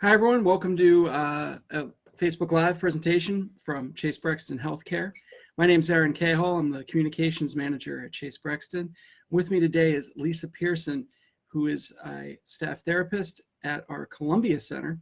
Hi, everyone. Welcome to a Facebook Live presentation from Chase Brexton Healthcare. My name is Aaron Cahill. I'm the Communications Manager at Chase Brexton. With me today is Lisa Pearson, who is a staff therapist at our Columbia Center,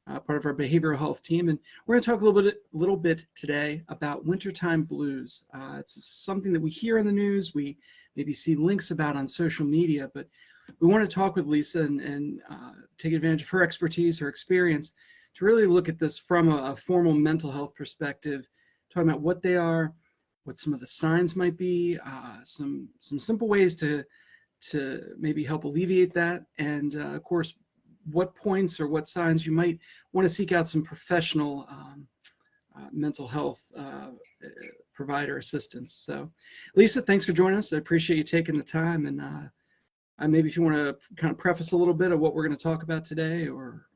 part of our behavioral health team. And we're going to talk a little bit today about wintertime blues. It's something that we hear in the news. We maybe see links about on social media, but we want to talk with Lisa and take advantage of her expertise, her experience, to really look at this from a formal mental health perspective, talking about what they are, what some of the signs might be, some simple ways to maybe help alleviate that, and of course, what points or what signs you might want to seek out some professional mental health provider assistance. So, Lisa, thanks for joining us. I appreciate you taking the time, and maybe if you want to kind of preface a little bit of what we're going to talk about today, or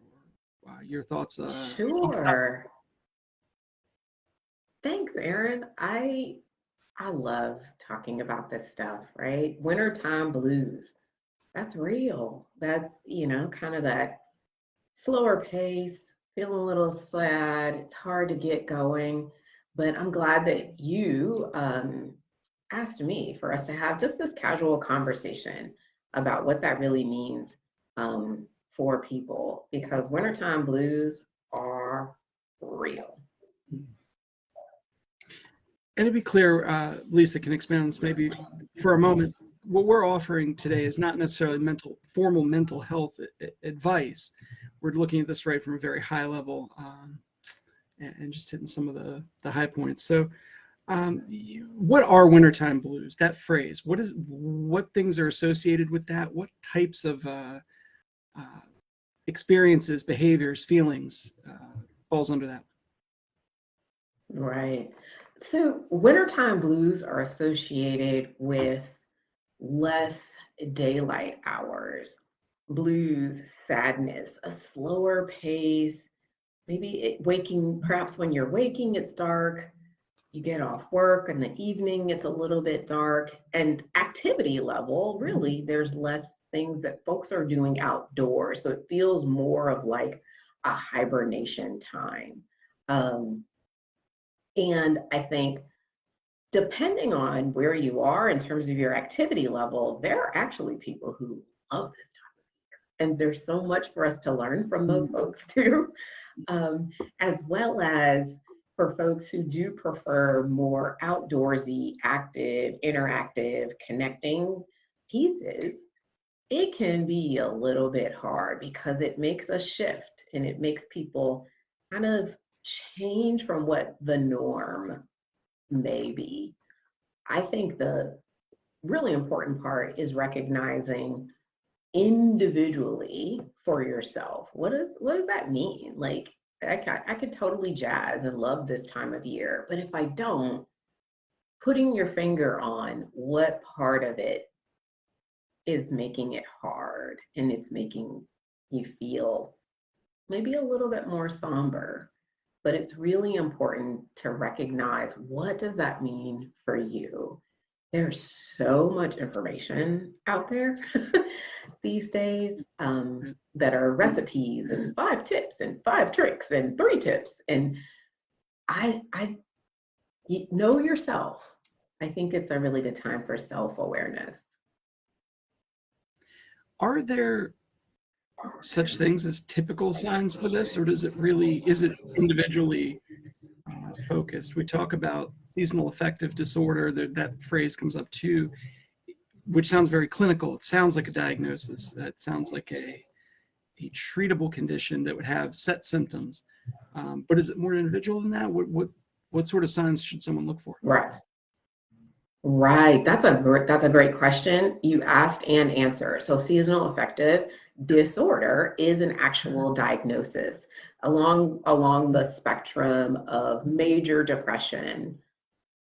your thoughts. Sure. Thanks, Aaron. I love talking about this stuff, right? Wintertime blues. That's real. That's, kind of that slower pace, feeling a little sad. It's hard to get going. But I'm glad that you asked me for us to have just this casual conversation about what that really means for people, because wintertime blues are real. And to be clear, Lisa can expand on this maybe for a moment. What we're offering today is not necessarily formal mental health advice. We're looking at this right from a very high level and just hitting some of the high points. So what are wintertime blues? That phrase, what things are associated with that? What types of experiences, behaviors, feelings falls under that? Right. So wintertime blues are associated with less daylight hours, blues, sadness, a slower pace, maybe perhaps when you're waking, it's dark. You get off work in the evening, it's a little bit dark, and activity level, really, there's less things that folks are doing outdoors. So it feels more of like a hibernation time. And I think depending on where you are in terms of your activity level, there are actually people who love this time of year. And there's so much for us to learn from those folks too, as well as for folks who do prefer more outdoorsy, active, interactive, connecting pieces. It can be a little bit hard because it makes a shift and it makes people kind of change from what the norm may be. I think the really important part is recognizing individually for yourself. What does that mean? Like, I could totally jazz and love this time of year, but if I don't, putting your finger on what part of it is making it hard and it's making you feel maybe a little bit more somber. But it's really important to recognize, what does that mean for you? There's so much information out there these days that are recipes and 5 tips and 5 tricks and 3 tips. And you know yourself. I think it's a really good time for self-awareness. Are there such things as typical signs for this, or is it individually focused? We talk about seasonal affective disorder, that phrase comes up too, which sounds very clinical. It sounds like a diagnosis. That sounds like a treatable condition that would have set symptoms. But is it more individual than that? What sort of signs should someone look for? Right. That's a great question. You asked and answered. So seasonal affective disorder is an actual diagnosis along the spectrum of major depression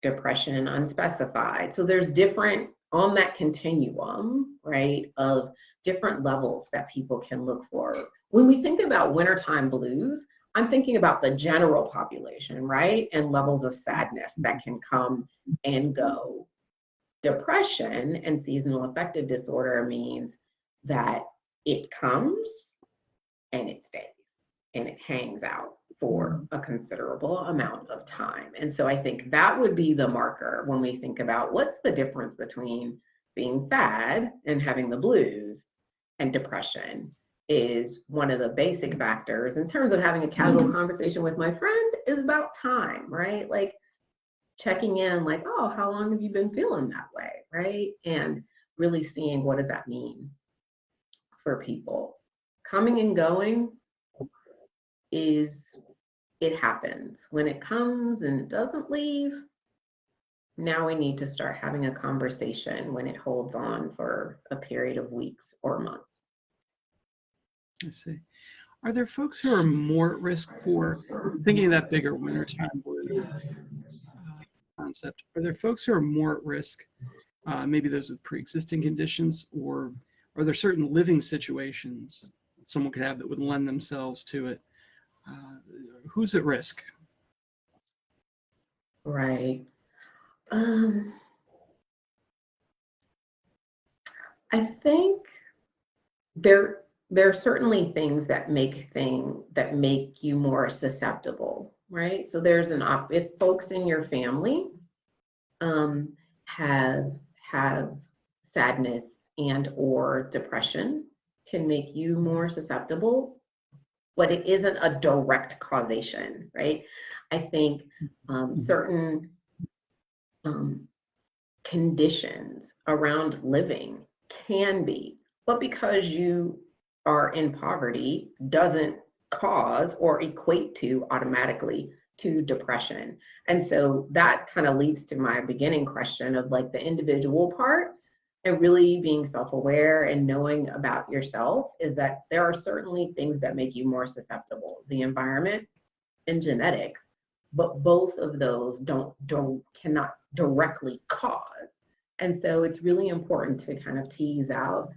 unspecified. So there's different on that continuum, right, of different levels that people can look for. When we think about wintertime blues, I'm thinking about the general population, right, and levels of sadness that can come and go. Depression and seasonal affective disorder means that it comes and it stays. and it hangs out for a considerable amount of time. And so I think that would be the marker when we think about what's the difference between being sad and having the blues and depression. Is one of the basic factors in terms of having a casual conversation with my friend is about time, right? Like checking in, like, oh, how long have you been feeling that way, right? And really seeing what does that mean for people. Coming and going is, it happens. When it comes and it doesn't leave, now we need to start having a conversation when it holds on for a period of weeks or months. I see. Are there folks who are more at risk for thinking of that bigger wintertime blues concept? Are there folks who are more at risk, maybe those with pre-existing conditions, or are there certain living situations someone could have that would lend themselves to it? Who's at risk? Right. I think there are certainly things that make you more susceptible, right? So there's if folks in your family have sadness and or depression, can make you more susceptible, but it isn't a direct causation, right? I think certain conditions around living can be, but because you are in poverty doesn't cause or equate to automatically to depression. And so that kind of leads to my beginning question of like the individual part, and really being self-aware and knowing about yourself is that there are certainly things that make you more susceptible, the environment and genetics, but both of those cannot directly cause. And so it's really important to kind of tease out,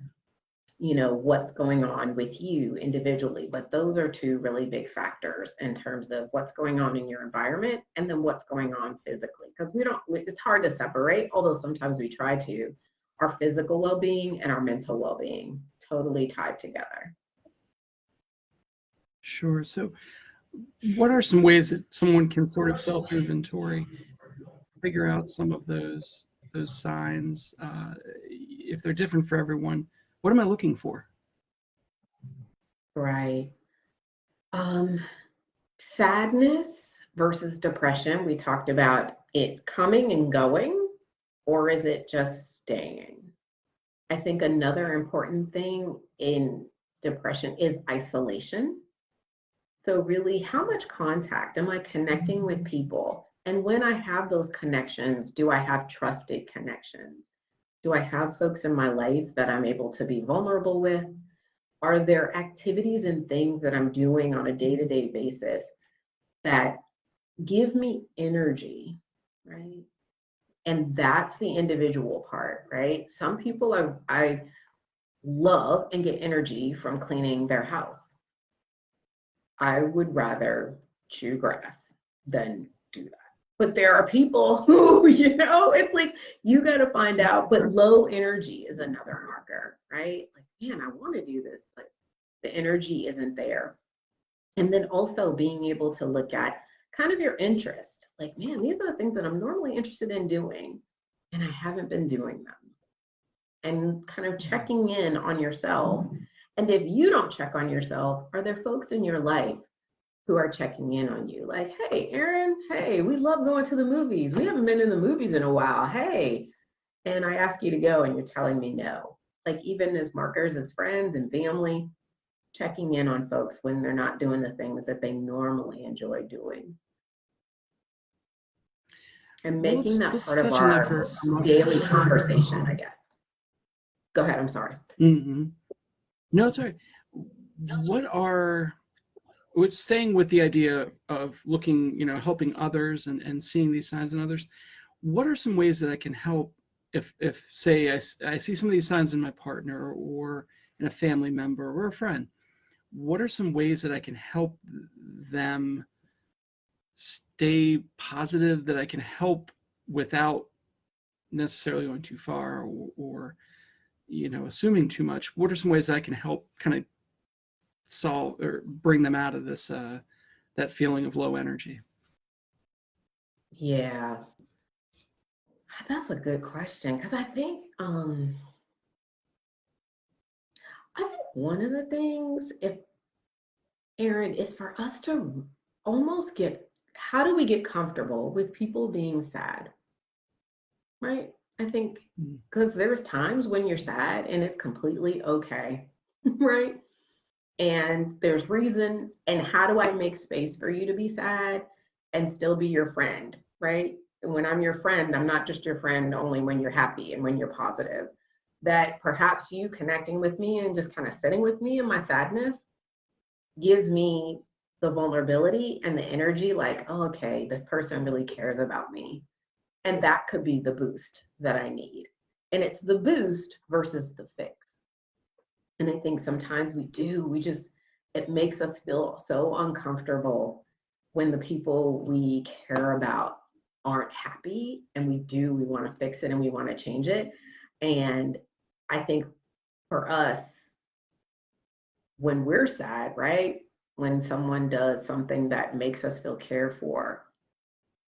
what's going on with you individually. But those are two really big factors in terms of what's going on in your environment and then what's going on physically. Because it's hard to separate, although sometimes we try to, our physical well-being and our mental well-being totally tied together. Sure. So what are some ways that someone can sort of self-inventory, figure out some of those signs? If they're different for everyone, what am I looking for? Right. Sadness versus depression, we talked about it coming and going, or is it just staying? I think another important thing in depression is isolation. So really, how much contact am I connecting with people? And when I have those connections, do I have trusted connections? Do I have folks in my life that I'm able to be vulnerable with? Are there activities and things that I'm doing on a day-to-day basis that give me energy, right? And that's the individual part, right? Some people I love and get energy from cleaning their house. I would rather chew grass than do that. But there are people who, it's like you got to find out. But low energy is another marker, right? Like, man, I want to do this, but the energy isn't there. And then also being able to look at kind of your interest. Like, man, these are the things that I'm normally interested in doing, and I haven't been doing them. And kind of checking in on yourself. And if you don't check on yourself, are there folks in your life who are checking in on you? Like, hey, Erin, hey, we love going to the movies. We haven't been in the movies in a while. Hey, and I ask you to go and you're telling me no. Like even as markers, as friends and family, checking in on folks when they're not doing the things that they normally enjoy doing. And making that part of our daily conversation, I guess. Go ahead, I'm sorry. Mm-hmm. No, it's all right. Staying with the idea of looking, helping others and seeing these signs in others, what are some ways that I can help if say I see some of these signs in my partner or in a family member or a friend? What are some ways that I can help them stay positive, that I can help without necessarily going too far or assuming too much? What are some ways that I can help kind of solve or bring them out of this that feeling of low energy? Yeah, that's a good question because I think one of the things, if Aaron, is for us to almost get, how do we get comfortable with people being sad, right? I think Mm. because there's times when you're sad and it's completely okay, right? And there's reason, and how do I make space for you to be sad and still be your friend, right? And when I'm your friend, I'm not just your friend only when you're happy and when you're positive. That perhaps you connecting with me and just kind of sitting with me in my sadness gives me the vulnerability and the energy, like, oh, okay, this person really cares about me. And that could be the boost that I need. And it's the boost versus the fix. And I think sometimes it makes us feel so uncomfortable when the people we care about aren't happy, and we want to fix it and we want to change it. And I think for us, when we're sad, right? When someone does something that makes us feel cared for,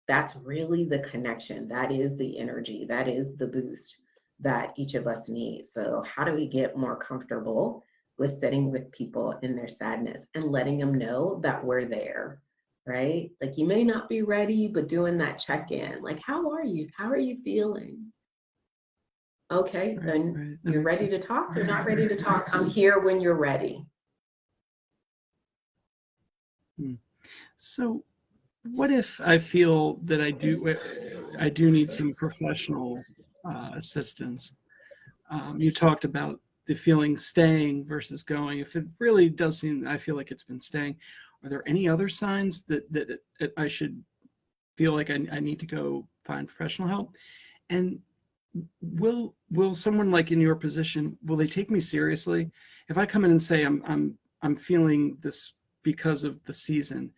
that's really the connection. That is the energy. That is the boost that each of us needs. So, how do we get more comfortable with sitting with people in their sadness and letting them know that we're there, right? Like, you may not be ready, but doing that check in, like, how are you? How are you feeling? Okay, Right, then right. That you're makes ready sense. to talk. You're not ready to talk. I'm here when you're ready. Hmm. So, what if I feel that I do need some professional assistance? You talked about the feeling staying versus going. If it really does seem, I feel like it's been staying. Are there any other signs that I should feel like I need to go find professional help? And will someone like in your position, will they take me seriously if I come in and say I'm feeling this because of the season?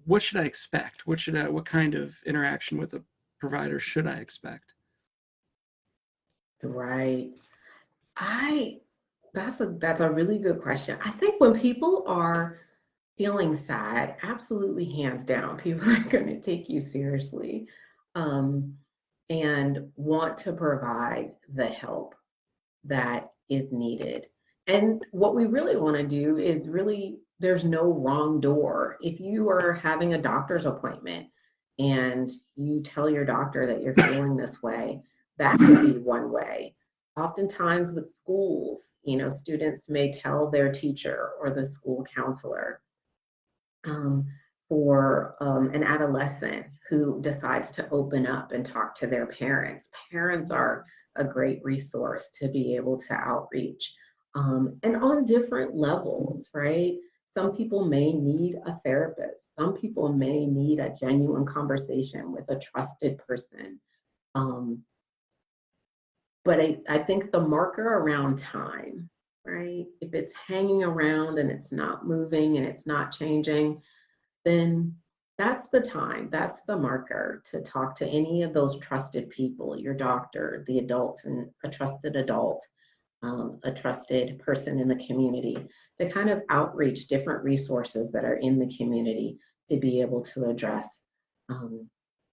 What should I expect? What kind of interaction with a provider should I expect? Right. I that's a really good question. I think when people are feeling sad, absolutely hands down, people are going to take you seriously, um, and want to provide the help that is needed. And what we really want to do is really, there's no wrong door. If you are having a doctor's appointment and you tell your doctor that you're feeling this way, that could be one way. Oftentimes with schools, students may tell their teacher or the school counselor, um, for an adolescent who decides to open up and talk to their parents. Parents are a great resource to be able to outreach, and on different levels, right? Some people may need a therapist. Some people may need a genuine conversation with a trusted person. Um, but I think the marker around time, right? If it's hanging around and it's not moving and it's not changing, then that's the time, that's the marker to talk to any of those trusted people, your doctor, the adults, and a trusted adult, a trusted person in the community, to kind of outreach different resources that are in the community to be able to address um,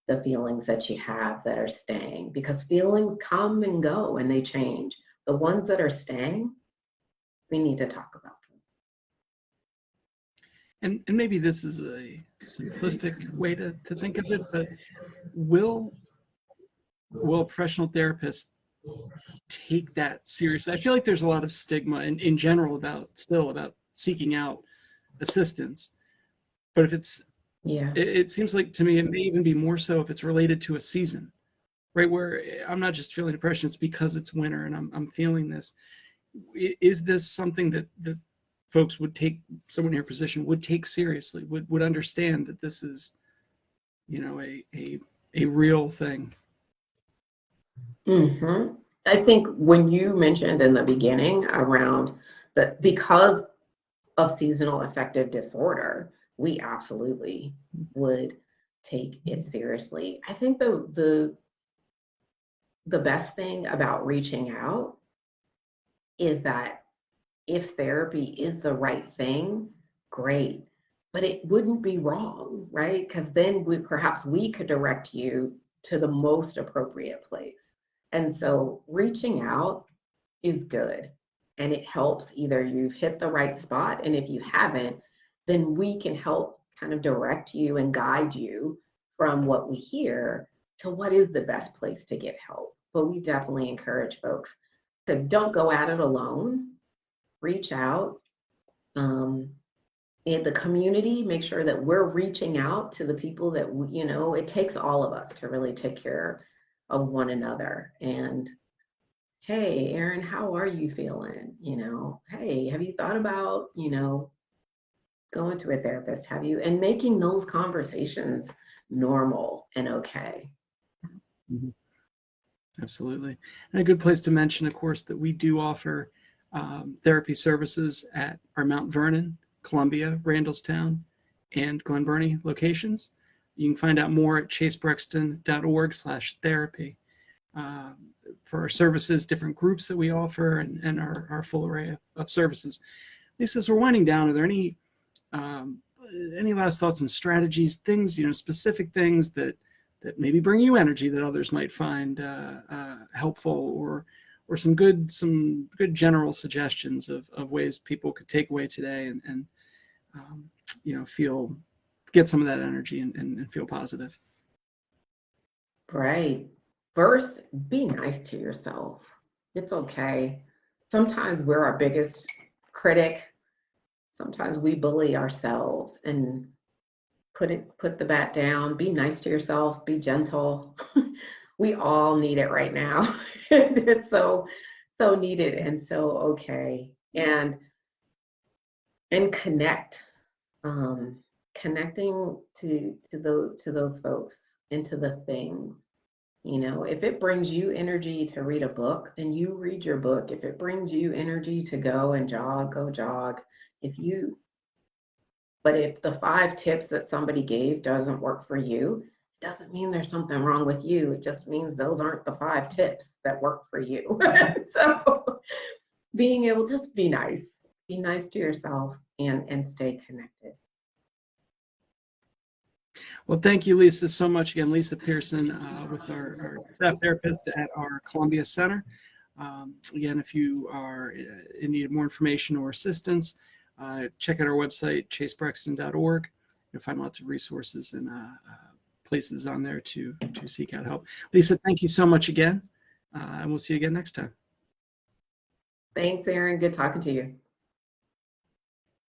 the feelings that you have that are staying, because feelings come and go and they change. The ones that are staying, we need to talk about And maybe this is a simplistic way to think of it, but will will a professional therapist take that seriously? I feel like there's a lot of stigma in general about seeking out assistance. But if them. Yeah. it seems like to me it may even be more so if it's related to a season, right? Where I'm not just feeling depression, it's because it's winter and I'm feeling this. Is this something that folks would take, someone in your position would take seriously, would understand that this is, a real thing? hmm I think when you mentioned in the beginning around that, because of seasonal affective disorder, we absolutely would take it seriously. I think the best thing about reaching out is that if therapy is the right thing, great. But it wouldn't be wrong, right? Because then perhaps we could direct you to the most appropriate place. And so reaching out is good. And it helps, either you've hit the right spot, and if you haven't, then we can help kind of direct you and guide you from what we hear to what is the best place to get help. But we definitely encourage folks to don't go at it alone. Reach out. In the community, make sure that we're reaching out to the people that it takes all of us to really take care of one another. And hey, Erin, how are you feeling? Hey, have you thought about, going to a therapist? Have you? And making those conversations normal and okay. Mhm. Absolutely. And a good place to mention, of course, that we do offer therapy services at our Mount Vernon, Columbia, Randallstown, and Glen Burnie locations. You can find out more at chasebrexton.org/therapy for our services, different groups that we offer, and our full array of services. Lisa, as we're winding down, are there any last thoughts and strategies, things, specific things that maybe bring you energy that others might find helpful, or some good general suggestions of ways people could take away today and get some of that energy and feel positive? Right. First, be nice to yourself. It's okay. Sometimes we're our biggest critic. Sometimes we bully ourselves, and put the bat down. Be nice to yourself. Be gentle. We all need it right now. It's so needed and so okay. And connect. Connecting to those folks and to the things. If it brings you energy to read a book, then you read your book. If it brings you energy to go and jog, go jog. But if the 5 tips that somebody gave doesn't work for you, it doesn't mean there's something wrong with you. It just means those aren't the 5 tips that work for you. So being able to just be nice to yourself and stay connected. Well, thank you, Lisa, so much. Again, Lisa Pearson with our staff therapist at our Columbia Center. Again, if you are in need of more information or assistance, check out our website, chasebrexton.org. You'll find lots of resources and places on there to seek out help. Lisa, thank you so much again, and we'll see you again next time. Thanks, Erin. Good talking to you.